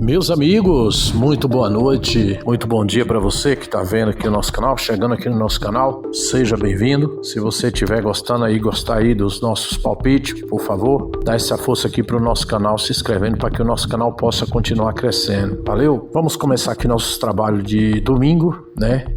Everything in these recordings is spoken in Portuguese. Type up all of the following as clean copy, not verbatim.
Meus amigos, muito boa noite, muito bom dia para você que está vendo aqui o nosso canal, chegando aqui no nosso canal, seja bem-vindo. Se você estiver gostar aí dos nossos palpites, por favor, dá essa força aqui para o nosso canal, se inscrevendo para que o nosso canal possa continuar crescendo, valeu? Vamos começar aqui nossos trabalhos de domingo, né,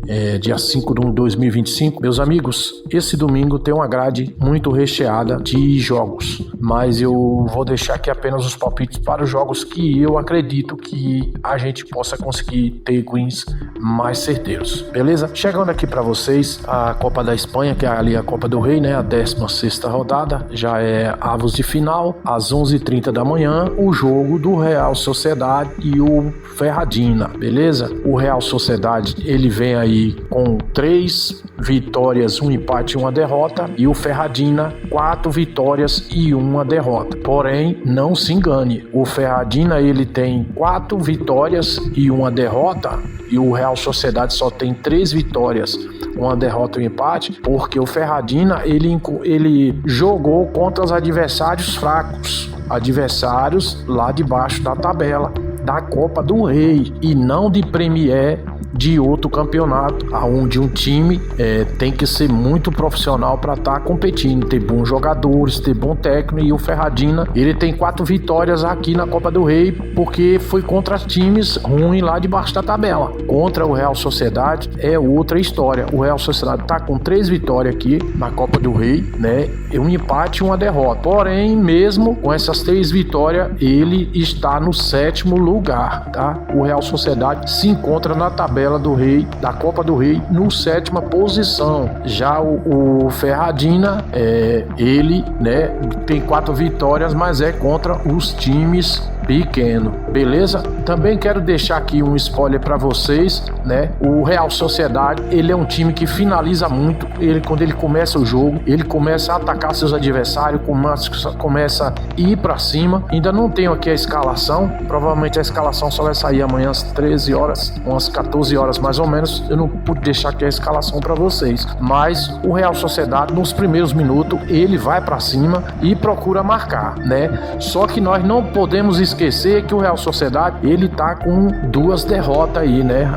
dia 5 de 2025. Meus amigos, esse domingo tem uma grade muito recheada de jogos, mas eu vou deixar aqui apenas os palpites para os jogos que eu acredito que a gente possa conseguir ter wins mais certeiros, beleza? Chegando aqui para vocês a Copa da Espanha, que é ali a Copa do Rei, né? A 16ª rodada, já é avos de final, às 11h30 da manhã, o jogo do Real Sociedade e o Ferradina, beleza? O Real Sociedade, ele vem aí com 3 vitórias, 1 empate e 1 derrota, e o Ferradina 4 vitórias e 1 derrota. Porém, não se engane, o Ferradina ele tem 4 vitórias e 1 derrota, e o Real Sociedade só tem 3 vitórias, 1 derrota e 1 empate, porque o Ferradina ele jogou contra os adversários fracos, adversários lá debaixo da tabela da Copa do Rei e não de Premier, de outro campeonato, onde um time tem que ser muito profissional para estar competindo, ter bons jogadores, ter bom técnico. E o Ferradina, ele tem 4 vitórias aqui na Copa do Rei, porque foi contra times ruins lá debaixo da tabela. Contra o Real Sociedade é outra história. O Real Sociedade tá com 3 vitórias aqui na Copa do Rei, né? 1 empate e 1 derrota. Porém, mesmo com essas 3 vitórias, ele está no 7º lugar, tá? O Real Sociedade se encontra na tabela do Rei, da Copa do Rei, no 7ª posição. Já o Ferradina, ele, né, tem 4 vitórias, mas é contra os times pequeno, beleza? Também quero deixar aqui um spoiler para vocês, né? O Real Sociedade, ele é um time que finaliza muito. Ele, quando ele começa o jogo, ele começa a atacar seus adversários, começa a ir para cima. Ainda não tenho aqui a escalação, provavelmente a escalação só vai sair amanhã às 13 horas, umas 14 horas mais ou menos. Eu não pude deixar aqui a escalação para vocês, mas o Real Sociedade, nos primeiros minutos, ele vai para cima e procura marcar, né? Só que nós não podemos esquecer que o Real Sociedade, ele tá com 2 derrotas aí, né?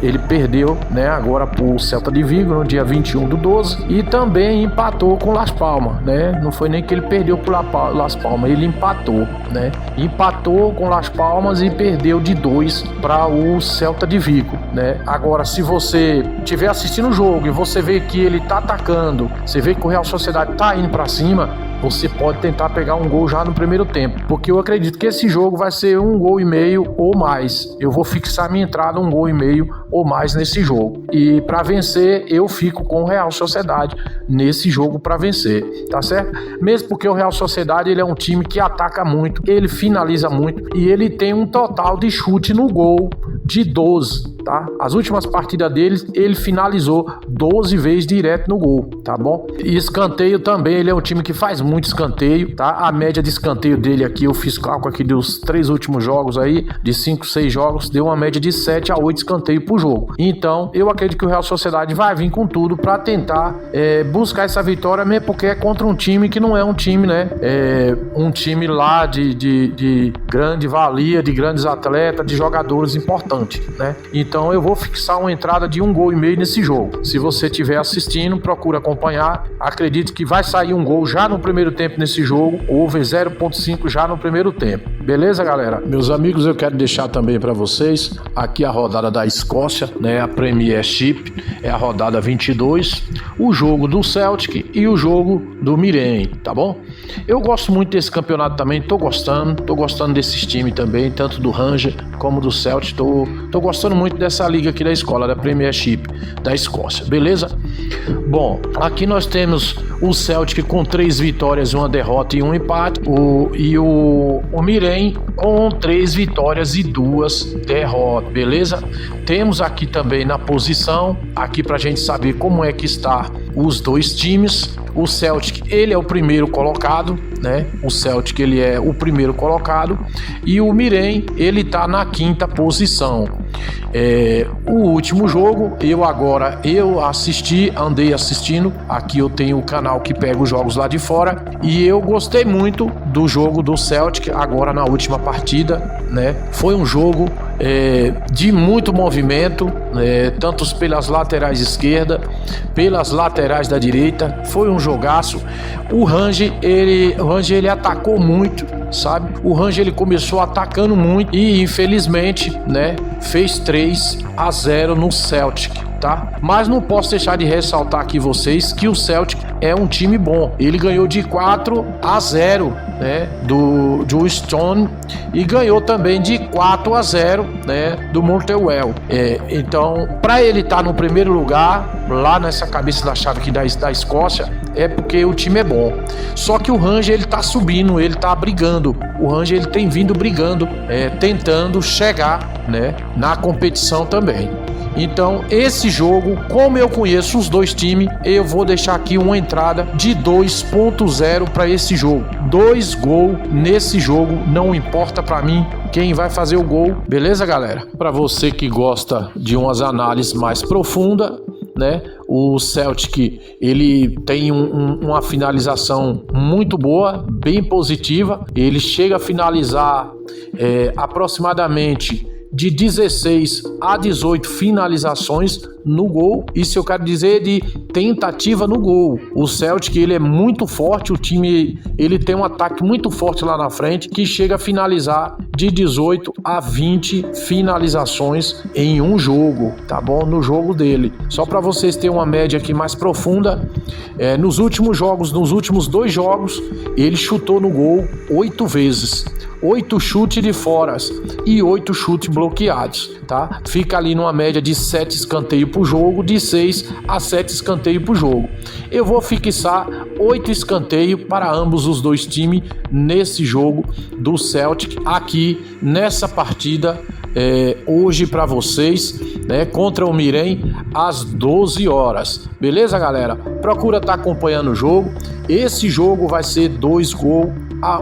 Ele perdeu, né, agora pro Celta de Vigo no dia 21/12 e também empatou com Las Palmas, né? Não foi nem que ele perdeu pro Las Palmas, ele empatou, né? Empatou com Las Palmas e perdeu de 2 para o Celta de Vigo, né? Agora, se você estiver assistindo o jogo e você vê que ele tá atacando, você vê que o Real Sociedade tá indo para cima, você pode tentar pegar um gol já no primeiro tempo, porque eu acredito que esse jogo vai ser 1,5 gols ou mais. Eu vou fixar minha entrada 1,5 gols ou mais nesse jogo. E para vencer, eu fico com o Real Sociedade nesse jogo para vencer, tá certo? Mesmo porque o Real Sociedade, ele é um time que ataca muito, ele finaliza muito e ele tem um total de chute no gol de 12, tá? As últimas partidas dele, ele finalizou 12 vezes direto no gol, tá bom? E escanteio também, ele é um time que faz muito escanteio, tá? A média de escanteio dele aqui, eu fiz cálculo aqui dos 3 últimos jogos aí, de 5, 6 jogos, deu uma média de 7 a 8 escanteios por jogo. Então, eu acredito que o Real Sociedade vai vir com tudo para tentar buscar essa vitória, mesmo porque é contra um time que não é um time, né? Um time lá de grande valia, de grandes atletas, de jogadores importantes, né? Então, eu vou fixar uma entrada de 1,5 gols nesse jogo. Se você estiver assistindo, procura acompanhar. Acredito que vai sair um gol já no primeiro tempo nesse jogo, over 0,5 já no primeiro tempo. Beleza, galera? Meus amigos, eu quero deixar também para vocês aqui a rodada da Escócia, né? A Premiership é a rodada 22, o jogo do Celtic e o jogo do Mirren, tá bom? Eu gosto muito desse campeonato também, tô gostando desses times também, tanto do Rangers como do Celtic, tô gostando muito dessa liga aqui da escola, da Premiership da Escócia, beleza? Bom, aqui nós temos o Celtic com 3 vitórias, 1 derrota e 1 empate, o Mirren com 3 vitórias e 2 derrotas, beleza? Temos aqui também na posição, aqui pra gente saber como é que está os dois times. O Celtic, ele é o primeiro colocado, né? O Celtic, ele é o primeiro colocado e o Mirren, ele tá na 5ª posição. O último jogo, andei assistindo, aqui eu tenho o canal que pega os jogos lá de fora, e eu gostei muito do jogo do Celtic agora na última partida, né? Foi um jogo de muito movimento, tanto pelas laterais esquerda, pelas laterais da direita, foi um jogaço. O Rangers ele atacou muito, sabe? O Rangers ele começou atacando muito e infelizmente, né, fez 3-0 no Celtic, tá? Mas não posso deixar de ressaltar aqui vocês que o Celtic é um time bom. Ele ganhou de 4-0, né, do Stone, e ganhou também de 4-0, né, do Motherwell. Então, para ele estar no primeiro lugar, lá nessa cabeça da chave aqui da Escócia, é porque o time é bom. Só que o Rangers ele tá subindo, ele tá brigando. O Rangers ele tem vindo brigando, tentando chegar, né, na competição também. Então, esse jogo, como eu conheço os dois times, eu vou deixar aqui uma entrada de 2.0 para esse jogo. 2 gols nesse jogo, não importa para mim quem vai fazer o gol, beleza, galera? Para você que gosta de umas análises mais profundas, né? O Celtic ele tem uma finalização muito boa, bem positiva. Ele chega a finalizar aproximadamente de 16 a 18 finalizações no gol. Isso eu quero dizer de tentativa no gol. O Celtic ele é muito forte, o time ele tem um ataque muito forte lá na frente, que chega a finalizar de 18 a 20 finalizações em um jogo, tá bom? No jogo dele. Só para vocês terem uma média aqui mais profunda, nos últimos 2 jogos, ele chutou no gol 8 vezes. 8 chutes de foras e 8 chutes bloqueados, tá? Fica ali numa média de 7 escanteios por jogo, de 6 a 7 escanteios por jogo. Eu vou fixar 8 escanteios para ambos os dois times nesse jogo do Celtic, aqui nessa partida hoje para vocês, né, contra o Mirren às 12 horas. Beleza, galera? Procura estar acompanhando o jogo. Esse jogo vai ser 2 gols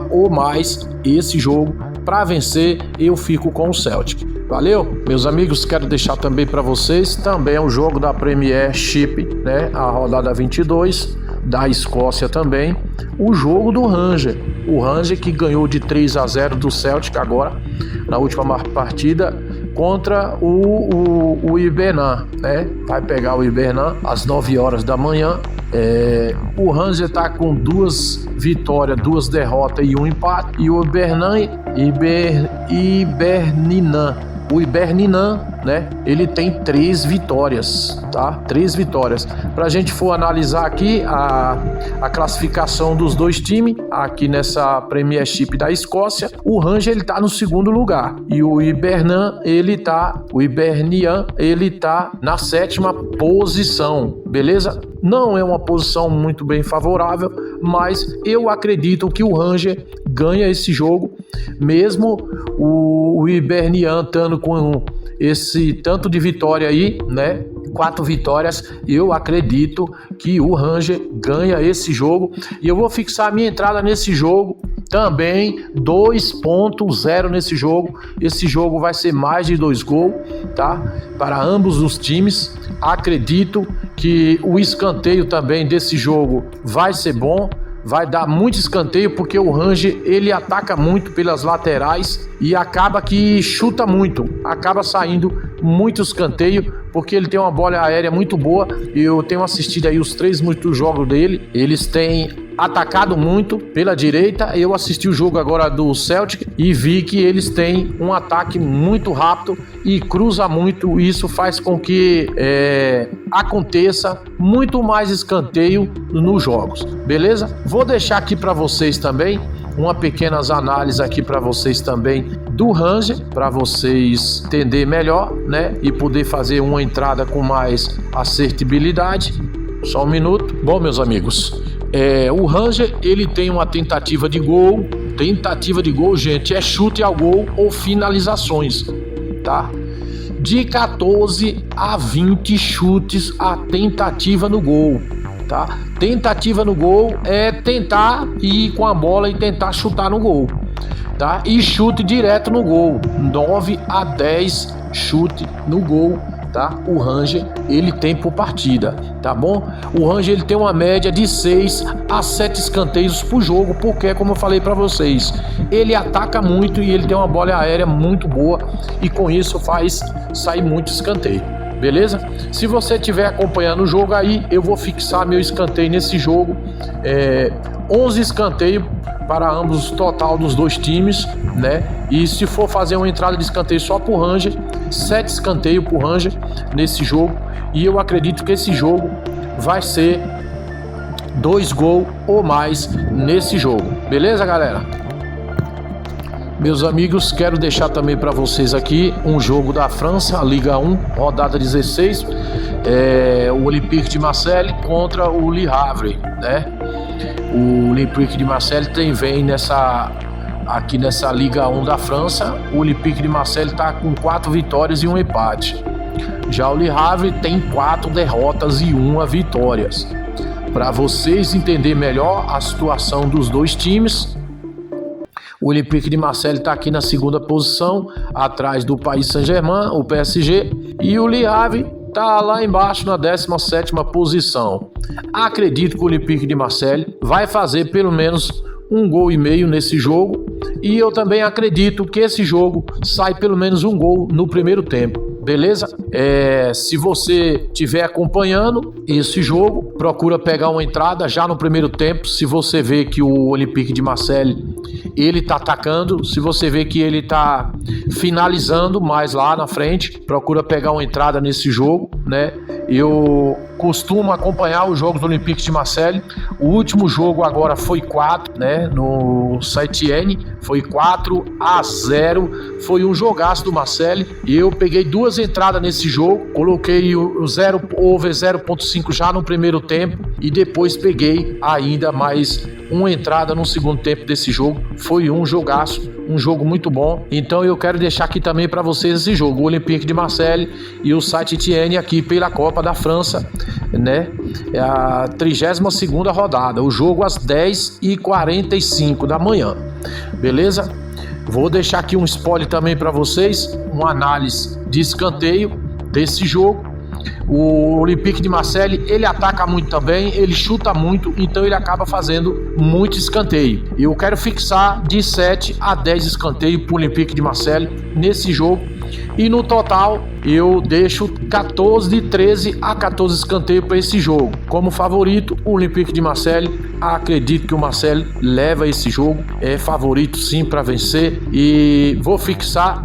ou mais. Esse jogo, para vencer, eu fico com o Celtic. Valeu? Meus amigos, quero deixar também para vocês, também é um jogo da Premiership, né, a rodada 22 da Escócia também, o jogo do Rangers. O Rangers que ganhou de 3-0 do Celtic agora, na última partida, contra o Hibernian, né? Vai pegar o Hibernian às 9 horas da manhã. O Rangers está com 2 vitórias, 2 derrotas e 1 empate. E o Hibernian, né? Ele tem 3 vitórias, tá? 3 vitórias. Pra gente for analisar aqui a classificação dos dois times, aqui nessa Premiership da Escócia, o Rangers ele tá no 2º lugar e o Hibernian ele tá na 7ª posição, beleza? Não é uma posição muito bem favorável, mas eu acredito que o Rangers ganha esse jogo, mesmo o Hibernian estando com esse tanto de vitória aí, né? 4 vitórias, eu acredito que o Rangers ganha esse jogo e eu vou fixar a minha entrada nesse jogo também, 2.0 nesse jogo. Esse jogo vai ser mais de 2 gols, tá? Para ambos os times. Acredito que o escanteio também desse jogo vai ser bom. Vai dar muito escanteio porque o Rangers ele ataca muito pelas laterais e acaba que chuta muito, acaba saindo muito escanteio porque ele tem uma bola aérea muito boa. Eu tenho assistido aí os 3 muitos jogos dele, eles têm atacado muito pela direita. Eu assisti o jogo agora do Celtic e vi que eles têm um ataque muito rápido e cruza muito. Isso faz com que aconteça muito mais escanteio nos jogos, beleza? Vou deixar aqui para vocês também uma pequenas análises aqui para vocês também do Rangers, para vocês entender melhor, né, e poder fazer uma entrada com mais assertibilidade. Só um minuto. Bom, meus amigos, o Rangers ele tem uma tentativa de gol. Tentativa de gol, gente, é chute ao gol ou finalizações, tá? De 14 a 20 chutes a tentativa no gol, tá? Tentativa no gol é tentar ir com a bola e tentar chutar no gol, tá? E chute direto no gol, 9 a 10 chute no gol, tá? O Ranger, ele tem por partida, tá bom? O Ranger, ele tem uma média de 6 a 7 escanteios por jogo, porque, como eu falei para vocês, ele ataca muito e ele tem uma bola aérea muito boa e com isso faz sair muito escanteio, beleza? Se você estiver acompanhando o jogo aí, eu vou fixar meu escanteio nesse jogo, 11 escanteios para ambos, total dos dois times, né? E se for fazer uma entrada de escanteio só pro Ranger, 7 escanteios pro Ranger nesse jogo. E eu acredito que esse jogo vai ser 2 gols ou mais nesse jogo. Beleza, galera? Meus amigos, quero deixar também para vocês aqui um jogo da França, Liga 1, rodada 16, o Olympique de Marseille contra o Le Havre, né? O Olympique de Marseille vem aqui nessa Liga 1 da França. O Olympique de Marseille está com 4 vitórias e 1 empate. Já o Le Havre tem 4 derrotas e 1 vitória. Para vocês entenderem melhor a situação dos dois times, o Olympique de Marseille está aqui na 2ª posição, atrás do Paris Saint-Germain, o PSG, e o Le Havre tá lá embaixo na 17ª posição. Acredito que o Olympique de Marseille vai fazer pelo menos 1,5 gols nesse jogo, e eu também acredito que esse jogo sai pelo menos 1 gol no primeiro tempo. Beleza? Se você estiver acompanhando esse jogo, procura pegar uma entrada já no primeiro tempo. Se você vê que o Olympique de Marseille ele tá atacando, se você vê que ele tá finalizando mais lá na frente, procura pegar uma entrada nesse jogo, né? Eu costumo acompanhar os jogos do Olympique de Marseille. O último jogo agora foi 4, né? No Saint-Étienne foi 4-0. Foi um jogaço do Marseille. E eu peguei 2 entradas nesse jogo. Coloquei o over 0.5 já no primeiro tempo. E depois peguei ainda mais uma entrada no segundo tempo desse jogo. Foi um jogaço, um jogo muito bom. Então eu quero deixar aqui também para vocês esse jogo, o Olympique de Marseille e o Saint-Étienne aqui pela Copa da França, né? É a 32ª rodada, o jogo às 10h45 da manhã, beleza? Vou deixar aqui um spoiler também para vocês, uma análise de escanteio desse jogo. O Olympique de Marseille, ele ataca muito também, ele chuta muito, então ele acaba fazendo muito escanteio. Eu quero fixar de 7 a 10 escanteios para o Olympique de Marseille nesse jogo. E no total eu deixo 13 a 14 escanteios para esse jogo. Como favorito, o Olympique de Marseille. Acredito que o Marseille leva esse jogo, é favorito sim para vencer. E vou fixar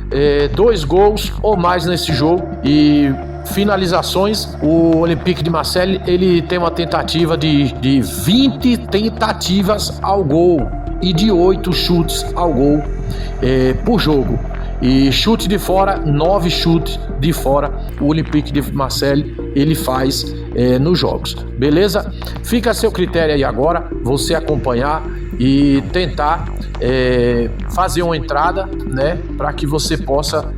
2 gols ou mais nesse jogo. E finalizações, o Olympique de Marseille ele tem uma tentativa de 20 tentativas ao gol e de 8 chutes ao gol por jogo. E chute de fora, 9 chutes de fora o Olympique de Marseille ele faz nos jogos, beleza? Fica a seu critério aí agora, você acompanhar e tentar fazer uma entrada, né, para que você possa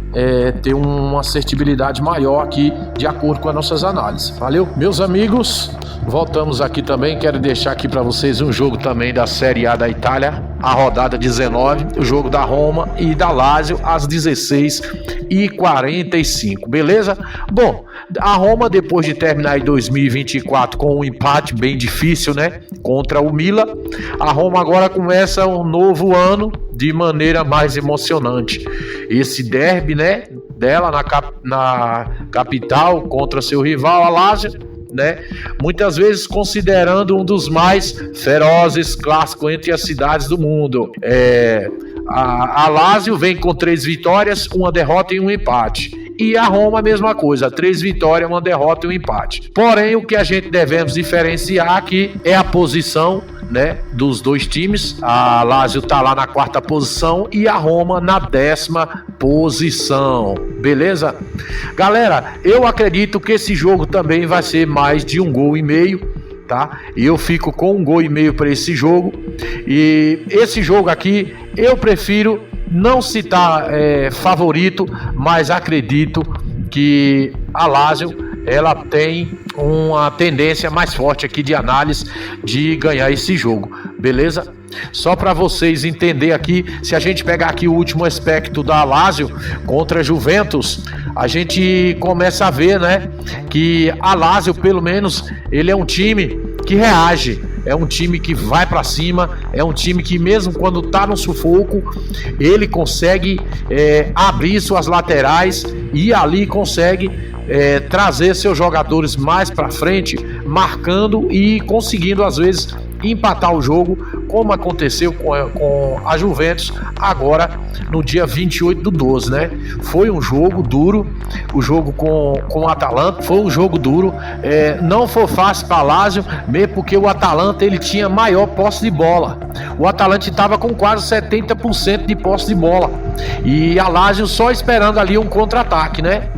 ter uma assertibilidade maior aqui de acordo com as nossas análises. Valeu? Meus amigos, voltamos aqui também, quero deixar aqui para vocês um jogo também da Série A da Itália, a rodada 19, o jogo da Roma e da Lazio às 16h45, beleza? Bom, a Roma, depois de terminar em 2024 com um empate bem difícil, né, contra o Milan, a Roma agora começa um novo ano de maneira mais emocionante. Esse derby, né, dela na capital contra seu rival, a Lazio, né, muitas vezes considerando um dos mais ferozes clássicos entre as cidades do mundo. A Lazio vem com 3 vitórias, 1 derrota e 1 empate. E a Roma a mesma coisa, 3 vitórias, 1 derrota e 1 empate. Porém, o que a gente devemos diferenciar aqui é a posição, né, dos dois times. A Lazio tá lá na 4ª posição e a Roma na 10ª posição, beleza? Galera, eu acredito que esse jogo também vai ser mais de 1,5 gols, tá? Eu fico com 1,5 gols para esse jogo. E esse jogo aqui eu prefiro não citar favorito, mas acredito que a Lazio ela tem uma tendência mais forte aqui de análise de ganhar esse jogo, beleza? Só para vocês entenderem aqui, se a gente pegar aqui o último aspecto da Lazio contra a Juventus, a gente começa a ver, né, que a Lazio, pelo menos, ele é um time que reage, é um time que vai para cima, é um time que mesmo quando tá no sufoco, ele consegue abrir suas laterais e ali consegue trazer seus jogadores mais para frente, marcando e conseguindo às vezes empatar o jogo, como aconteceu com a Juventus agora no dia 28/12, né? Foi um jogo duro, o jogo com o Atalanta foi um jogo duro, não foi fácil para a Lazio, mesmo porque o Atalanta ele tinha maior posse de bola. O Atalanta estava com quase 70% de posse de bola e a Lazio só esperando ali um contra-ataque, né?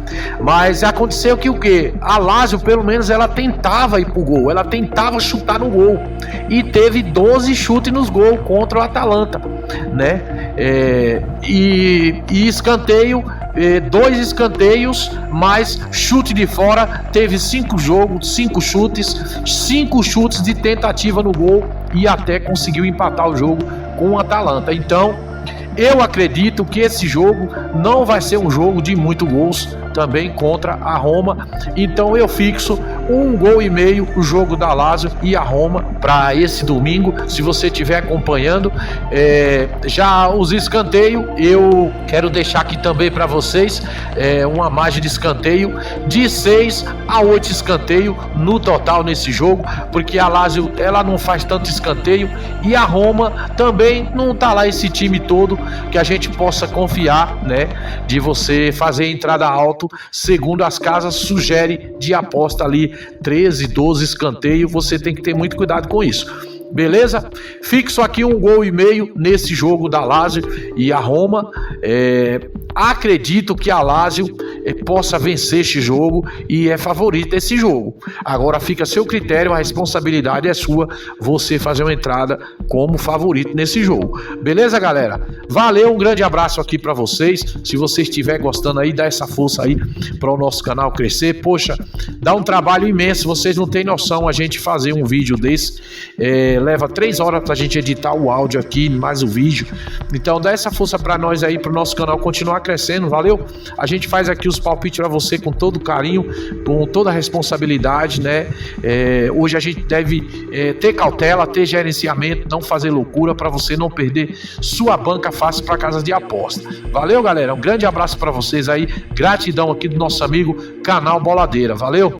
Mas aconteceu que o quê? A Lazio, pelo menos, ela tentava ir pro gol, ela tentava chutar no gol e teve 12 chutes nos gols contra o Atalanta, né? E escanteio, 2 escanteios, mais chute de fora, teve 5 chutes de tentativa no gol e até conseguiu empatar o jogo com o Atalanta. Então, eu acredito que esse jogo não vai ser um jogo de muitos gols também contra a Roma. Então eu fixo 1,5 gols o jogo da Lazio e a Roma para esse domingo. Se você estiver acompanhando, já os escanteios, eu quero deixar aqui também para vocês uma margem de escanteio de 6 a 8 escanteios no total nesse jogo, porque a Lazio ela não faz tanto escanteio e a Roma também não tá lá esse time todo que a gente possa confiar, né, de você fazer entrada alto, segundo as casas sugere de aposta ali 13, 12 escanteio, você tem que ter muito cuidado com isso. Beleza? Fixo aqui 1,5 gols nesse jogo da Lazio e a Roma. Acredito que a Lazio possa vencer este jogo e é favorita esse jogo. Agora fica a seu critério, a responsabilidade é sua, você fazer uma entrada como favorito nesse jogo. Beleza, galera? Valeu, um grande abraço aqui para vocês. Se você estiver gostando aí, dá essa força aí para o nosso canal crescer. Poxa, dá um trabalho imenso, vocês não têm noção a gente fazer um vídeo desse. Leva 3 horas pra gente editar o áudio aqui, mais o vídeo. Então dá essa força pra nós aí, pro nosso canal continuar crescendo, valeu? A gente faz aqui os palpites pra você com todo carinho, com toda a responsabilidade, né? Hoje a gente deve ter cautela, ter gerenciamento, não fazer loucura pra você não perder sua banca fácil pra casas de aposta. Valeu, galera? Um grande abraço pra vocês aí, gratidão aqui do nosso amigo Canal Boladeira, valeu?